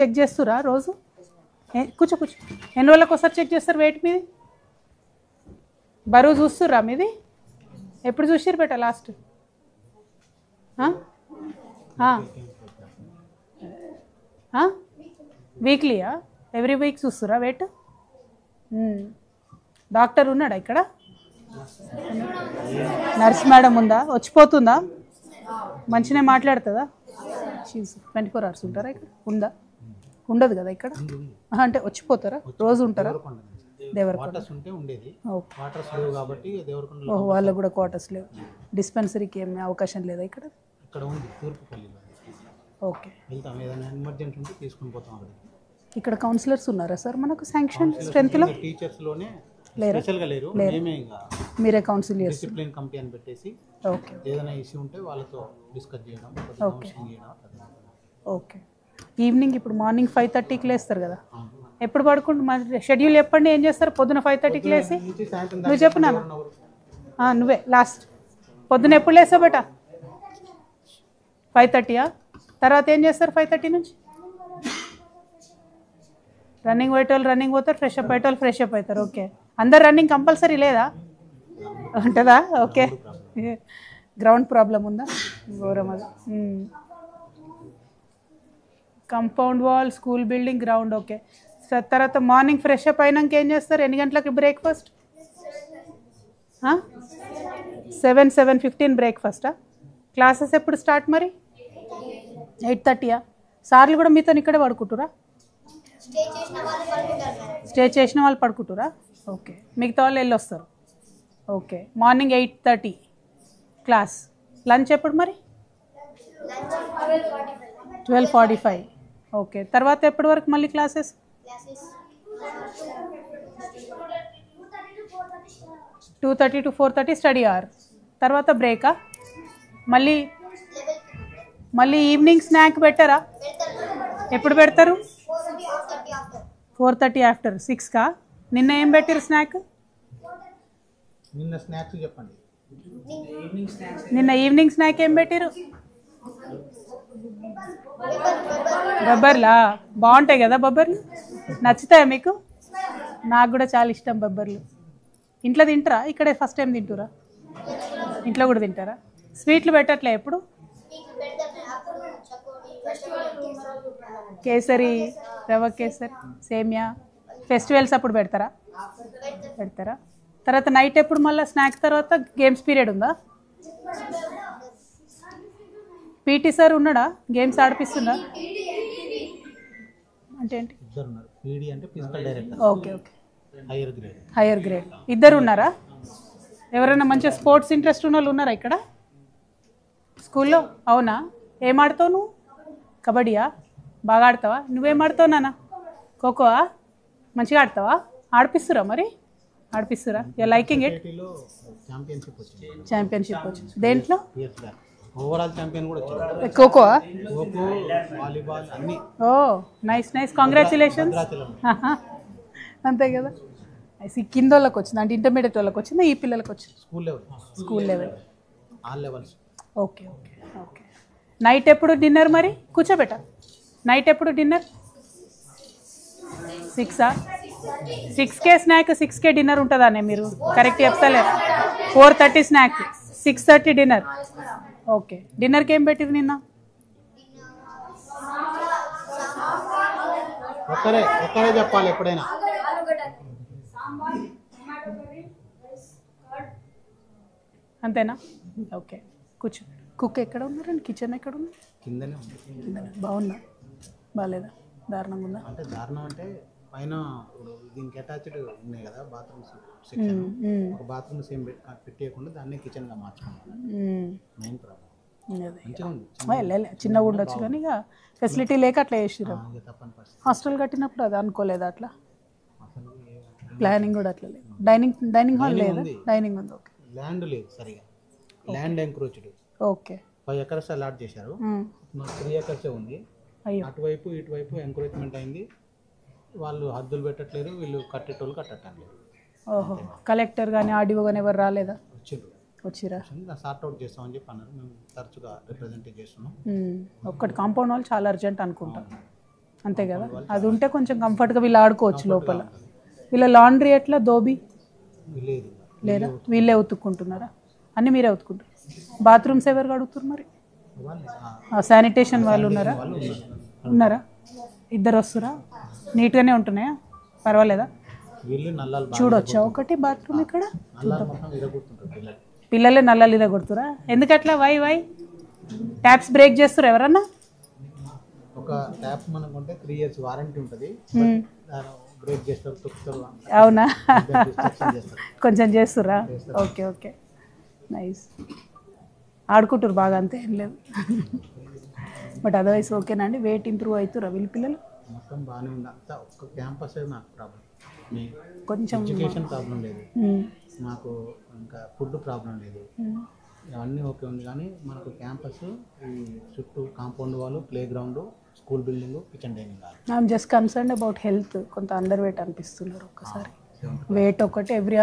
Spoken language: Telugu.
చెక్ చేస్తురా రోజు? కూర్చో కూర్చో. ఎన్ని రోజులకు ఒకసారి చెక్ చేస్తారు వెయిట్ మీది? బరువు చూస్తుర్రా మీది? ఎప్పుడు చూసిర్రు బేట లాస్ట్? వీక్లీయా? ఎవ్రీ వీక్ చూస్తురా వెయిట్? డాక్టర్ ఉన్నాడా ఇక్కడ? నర్స్ మేడం ఉందా? వచ్చిపోతుందా? మంచిగా మాట్లాడుతుందా? 24 hours ఉంటారా ఇక్కడ? ఉందా? ఉండదు కదా ఇక్కడ? అంటే వచ్చిపోతారా? రోజు ఉంటారా? దేవరకొండ ఓహో, వాళ్ళకు కూడా క్వార్టర్స్ లేవు. డిస్పెన్సరీకి ఏమి అవకాశం లేదా ఇక్కడ? ఓకే. ఇక్కడ కౌన్సిలర్స్ ఉన్నారా సార్ మనకు శాంక్షన్ స్ట్రెంత్లో? లేరా? మీరే కౌన్సిల్ డిసిప్లిన్ కమిటీ అని పెట్టేసి ఓకే ఏదైనా ఇష్యూ ఉంటే వాళ్ళతో డిస్కస్ చేయడం. Okay okay. ఈవినింగ్ ఇప్పుడు మార్నింగ్ 5:30కి లేస్తారు కదా, ఎప్పుడు పడుకుంటు మరి షెడ్యూల్ చెప్పండి. ఏం చేస్తారు పొద్దున 5:30కి లేసి? నువ్వు చెప్పు నాన్న. నువ్వే లాస్ట్. పొద్దున ఎప్పుడు లేస్తావు బేట? 5:30. తర్వాత ఏం చేస్తారు 5:30 నుంచి? రన్నింగ్ పోయేటోళ్ళు రన్నింగ్ పోతారు, ఫ్రెష్ అప్ అయ్యేటోళ్ళు ఫ్రెష్ అప్ అవుతారు. ఓకే. అందరు రన్నింగ్ కంపల్సరీ లేదా? ఉంటుందా? ఓకే. గ్రౌండ్ ప్రాబ్లం ఉందా? ఘోరం అది. Compound wall, school building, ground. Okay. తర్వాత మార్నింగ్ ఫ్రెష్ అప్ అయినాక ఏం చేస్తారు? ఎన్ని గంటలకి బ్రేక్ఫాస్ట్? 7:15 బ్రేక్ఫాస్టా? క్లాసెస్ ఎప్పుడు స్టార్ట్ మరి? 8:30. సార్లు కూడా మీతో ఇక్కడే పడుకుంటురా? స్టే చేసిన వాళ్ళు పడుకుంటురా? ఓకే. మిగతా వాళ్ళు వెళ్ళి వస్తారు. ఓకే. Morning 8:30 class. లంచ్ ఎప్పుడు మరి? 12:45. ఓకే. తర్వాత ఎప్పటి వరకు మళ్ళీ క్లాసెస్? 2:30 to 4:30 study hour. తర్వాత బ్రేకా? మళ్ళీ ఈవినింగ్ స్నాక్ పెట్టారా? ఎప్పుడు పెడతారు? 4:30 ఆఫ్టర్ 6కా? నిన్న ఏం పెట్టారు స్నాక్? నిన్న స్నాక్స్ చెప్పండి. నిన్న ఈవినింగ్ స్నాక్ ఏం పెట్టారు? బొబ్బర్లా? బాగుంటాయి కదా బొబ్బర్లు? నచ్చుతాయా మీకు? నాకు కూడా చాలా ఇష్టం బొబ్బర్లు. ఇంట్లో తింటారా? ఇక్కడే ఫస్ట్ టైం తింటురా? ఇంట్లో కూడా తింటారా? స్వీట్లు పెట్టట్లే ఎప్పుడు? కేసరి, రవ్వ కేసరి, సేమియా ఫెస్టివల్స్ అప్పుడు పెడతారా? తర్వాత నైట్ ఎప్పుడు? మళ్ళీ స్నాక్స్ తర్వాత గేమ్స్ పీరియడ్ ఉందా? పీటీ సార్ ఉన్నాడా? గేమ్స్ ఆడిపిస్తుందా? అంటే ఏంటి? Okay okay. హైయర్ గ్రేడ్ ఇద్దరు ఉన్నారా? ఎవరైనా మంచిగా స్పోర్ట్స్ ఇంట్రెస్ట్ ఉన్న వాళ్ళు ఉన్నారా ఇక్కడ స్కూల్లో? అవునా? ఏం ఆడతావు నువ్వు? కబడ్డీయా? బాగా ఆడతావా? నువ్వేం ఆడతావు నాన్న? ఖోఖోవా? మంచిగా ఆడతావా? ఆడిపిస్తురా మరి? ఆడిపిస్తురా? You liking it? ఛాంపియన్షిప్ వచ్చింది దేంట్లో? ఓవరాల్ ఛాంపియన్ కూడా వచ్చింది. ఖోఖోవా? ఖోఖో, వాలీబాల్ అన్ని. ఓ నైస్ నైస్, కాంగ్రాచులేషన్స్. అంతే కదా. కింద వాళ్ళకి వచ్చింది అంటే ఇంటర్మీడియట్ వాళ్ళకి వచ్చిందా? ఈ పిల్లలకి వచ్చింది? School level all levels. Okay okay okay. Night ఎప్పుడు డిన్నర్ మరి? కూర్చోబెట్ట. నైట్ ఎప్పుడు డిన్నర్? 6ఆ? 6కే స్నాక్, 6కే డిన్నర్ ఉంటుందానే? మీరు కరెక్ట్ చెప్తలే. 4:30 స్నాక్, 6:30 డిన్నర్. ఓకే. డిన్నర్కి ఏం పెట్టిరు నిన్న? ఒక్కరే చెప్పాలి ఎప్పుడైనా. అంతేనా? ఓకే. కూర్చో. కుక్ ఎక్కడ ఉన్నారండి? కిచెన్ ఎక్కడ ఉంది? కిందనే ఉంది. బాగుందా? బాగాలేదా? దారుణంగా ఉందా? అంటే దారుణం అంటే పైన దీనికి అటాచ్డ్ ఉన్నాయి కదా బాత్రూమ్స్ సెక్షన్. ఒక బాత్రూమ్ సేమ్ పెట్టేయకుండా దాన్ని కిచెన్గా మార్చుకున్నాను. Main problem. చిన్నగా ఉండొచ్చు కానీ ఇక ఫెసిలిటీ లేక అట్లా చేసిరు. హాస్టల్ కట్టినప్పుడు అది అనుకోలేదు అట్లా? ప్లానింగ్ కూడా అట్లా లేదు. డైనింగ్ హాల్ లేదా? డైనింగ్ ఉంది. ఓకే. ల్యాండ్ లేదు సరిగా. Land encroached. Okay. 5 acres allot చేశారు. 3 acres ఉంది. అటువైపు ఇటువైపు ఎంక్రోచ్మెంట్ అయింది. వాళ్ళు హద్దులు పెట్టట్లేరు, వీళ్ళు కట్టేటోళ్ళు కట్టట్లేదు. ఓహో. కలెక్టర్ కానీ ఆర్డీఓ కానీ ఎవరు రాలేదా? వచ్చిరా? సార్ట్ అవుట్ చేస్తామని చెప్పి అన్నారు. మేము తరచుగా రిప్రజెంట్ చేస్తున్నాం. ఒక్కటి కాంపౌండ్ వాళ్ళు చాలా అర్జెంట్ అనుకుంటాం. అంతే కదా, అది ఉంటే కొంచెం కంఫర్ట్గా వీళ్ళు ఆడుకోవచ్చు లోపల. వీళ్ళ లాండ్రీ ఎట్లా, దోబి లేదు లేదా వీళ్ళే ఉతుక్కుంటున్నారా? అన్నీ మీరే ఉతుక్కుంటారు. బాత్రూమ్స్ ఎవరు కడుగుతారు మరి? శానిటేషన్ వాళ్ళు ఉన్నారా? ఉన్నారా? ఇద్దరు వస్తురా? నీట్గానే ఉంటున్నాయా? పర్వాలేదా? వీళ్ళు నల్లాలు చూడొచ్చా ఒకటి బాత్రూమ్ ఇక్కడ? మొత్తం ఇరగొడుతుంటారు పిల్లలు. పిల్లలే నల్లలు ఇదే కొడుతురా? ఎందుకట్లా? వై ట్యాప్స్ బ్రేక్ చేస్తారు ఎవరన్నా? ఒక ట్యాప్ మనకు ఉంటే 3 years వారంటీ ఉంటుంది, బ్రేక్ చేస్తారు, తొక్కుతారు. అవునా? చేస్తారు. కొంచెం చేస్తురా? Okay okay, nice. ఆడుకుంటారు బాగా, అంతే ఏం లేదు. బట్ అదర్వైజ్ ఓకేనా అండి? వెయిట్ ఇంప్రూవ్ అవుతురా వీళ్ళ పిల్లలు? మొత్తం బాగానే ఉంది. అంతా ఒక్క క్యాంపస్ నాకు ప్రాబ్లం, కొంచెం ఎడ్యుకేషన్ ప్రాబ్లం లేదు, నాకు ఇంకా ఫుడ్ ప్రాబ్లం లేదు, అవన్నీ ఓకే ఉంది. కానీ మనకు క్యాంపస్, ఈ చుట్టూ కాంపౌండ్ వాళ్ళు, play ground, school building, kitchen dining hall. I'm just concerned about health. కొంత అండర్ వెయిట్ అనిపిస్తున్నారు ఒక్కసారి. వెయిట్ ఒకటి ఎవ్రీ